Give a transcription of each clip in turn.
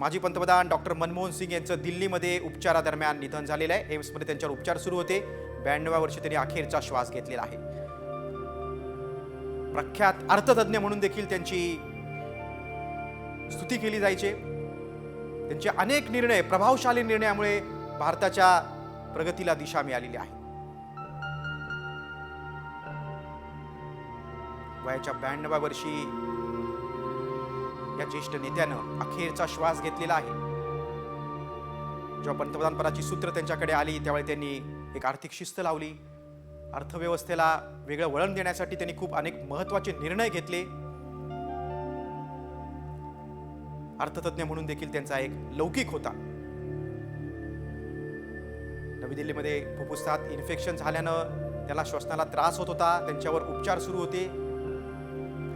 माजी पंतप्रधान डॉक्टर मनमोहन सिंग यांचं दिल्लीमध्ये उपचारादरम्यान निधन झालेलं आहे। एम्समध्ये त्यांच्यावर उपचार सुरू होते। 92व्या वर्षी त्यांनी अखेरचा श्वास घेतलेला आहे। प्रख्यात अर्थतज्ञ म्हणून देखील त्यांची स्तुती केली जायची। त्यांचे अनेक निर्णय, प्रभावशाली निर्णयामुळे भारताच्या प्रगतीला दिशा मिळालेली आहे। वयाच्या 92व्या वर्षी या ज्येष्ठ नेत्यानं अखेरचा श्वास घेतलेला आहे। जेव्हा पंतप्रधानपदाची सूत्र त्यांच्याकडे आली त्यावेळी त्यांनी एक आर्थिक शिस्त लावली। अर्थव्यवस्थेला वेगळं वळण देण्यासाठी त्यांनी खूप अनेक महत्त्वाचे निर्णय घेतले। अर्थतज्ञ म्हणून देखील त्यांचा एक लौकिक होता। नवी दिल्लीमध्ये फुफ्फुसात इन्फेक्शन झाल्यानं त्याला श्वसनाला त्रास होत होता। त्यांच्यावर उपचार सुरू होते।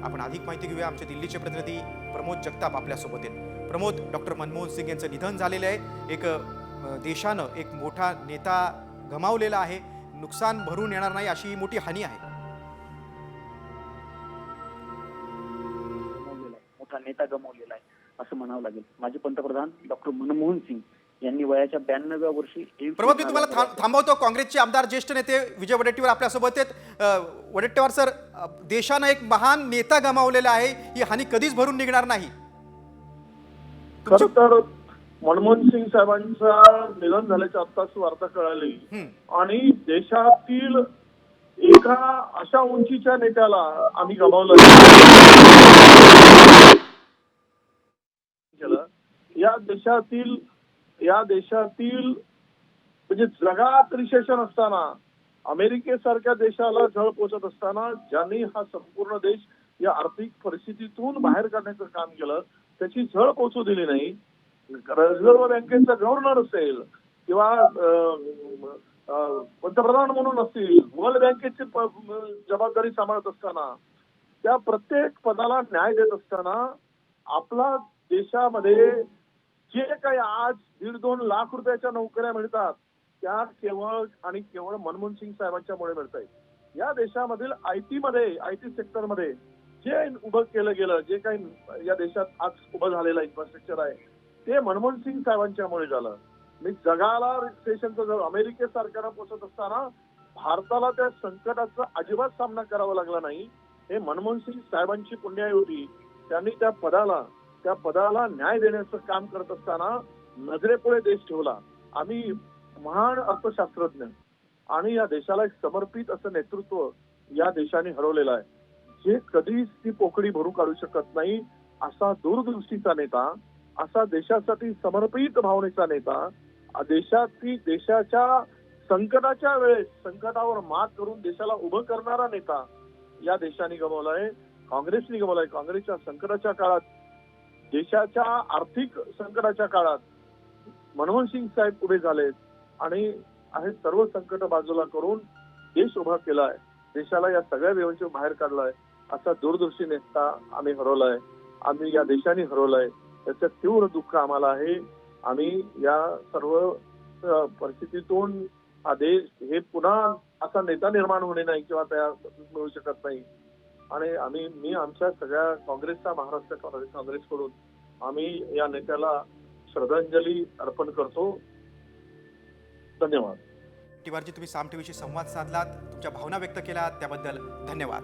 आपण अधिक माहिती घेऊया। आमचे दिल्लीचे प्रतिनिधी प्रमोद जगताप आपल्यासोबत आहेत। प्रमोद, डॉक्टर मनमोहन सिंग यांचं निधन झालेलं आहे। एक देशानं एक मोठा नेता गमावलेला आहे। नुकसान भरून येणार नाही अशी मोठी हानी आहे। मोठा नेता गमावलेला आहे असं म्हणावं लागेल। माजी पंतप्रधान डॉक्टर मनमोहन सिंग यांनी वयाच्या 92व्या वर्षी प्रमोद, मी तुम्हाला थांबवतो। काँग्रेसचे आमदार ज्येष्ठ नेते विजय वडेट्टीवार आपल्यासोबत आहेत। वडेट्टीवार सर, देशानं एक महान नेता गमावलेला आहे, ही हानी कधीच भरून निघणार नाही। खरं तर मनमोहन सिंग साहेबांचं निधन झाल्याची आत्ताच वार्ता कळाली आणि देशातील एका अशा उंचीच्या नेत्याला आम्ही गमावलं केलं। या देशातील म्हणजे जगात रिसेशन असताना, अमेरिकेसारख्या देशाला झळ पोचत असताना ज्यांनी हा संपूर्ण देश या आर्थिक परिस्थितीतून बाहेर काढण्याचं काम केलं, त्याची झळ पोचू दिली नाही। रिझर्व्ह बँकेचा गव्हर्नर असेल किंवा पंतप्रधान म्हणून असतील, वर्ल्ड बँकेची जबाबदारी सांभाळत असताना, त्या प्रत्येक पदाला न्याय देत असताना आपला देशामध्ये जे काही आज 1.5-2 लाख रुपयाच्या नोकऱ्या मिळतात त्या केवळ आणि केवळ मनमोहन सिंग साहेबांच्यामुळे मिळत आहेत। या देशामधील आयटी सेक्टरमध्ये जे उभं केलं गेलं, जे काही या देशात आज उभं झालेलं इन्फ्रास्ट्रक्चर आहे, ते मनमोहन सिंग साहेबांच्यामुळे झालं। मी जगाला रिसेशनचं जर अमेरिकेसारख्याला पोचत असताना भारताला त्या संकटाचा अजिबात सामना करावा लागला नाही, हे मनमोहन सिंग साहेबांची पुण्याई होती। त्यांनी त्या पदाला न्याय देण्याचं काम करत असताना नजरेपुढे देश ठेवला। आम्ही महान अर्थशास्त्रज्ञ आणि या देशाला एक समर्पित असं नेतृत्व या देशाने हरवलेलं आहे, जे कधीच ती पोकळी भरू काढू शकत नाही असा दूरदृष्टीचा नेता, असा देशासाठी समर्पित भावनेचा नेता, देशाच्या संकटाच्या वेळेस संकटावर मात करून देशाला उभं करणारा नेता या देशाने गमावलाय, काँग्रेसने गमावलाय। काँग्रेसच्या संकटाच्या काळात, देशाच्या आर्थिक संकटाच्या काळात मनमोहन सिंग साहेब उभे झालेत आणि हे सर्व संकट बाजूला करून देश उभा केलाय, देशाला या सगळ्या व्यवस्थेतून बाहेर काढलाय। असा दूरदर्शी नेता आम्ही हरवलाय, आम्ही या देशाने हरवलाय। त्याचं तीव्र दुःख आम्हाला आहे। आम्ही या सर्व परिस्थितीतून हा देश हे पुन्हा असा नेता निर्माण होणे नाही किंवा तयार मिळू शकत नाही। आणि मी आमच्या सगळ्या काँग्रेसचा, महाराष्ट्र काँग्रेसकडून आम्ही या नेत्याला श्रद्धांजली अर्पण करतो। धन्यवाद। टीवारजी, तुम्ही साम टीव्हीशी संवाद साधलात, तुमच्या भावना व्यक्त केलात त्याबद्दल धन्यवाद।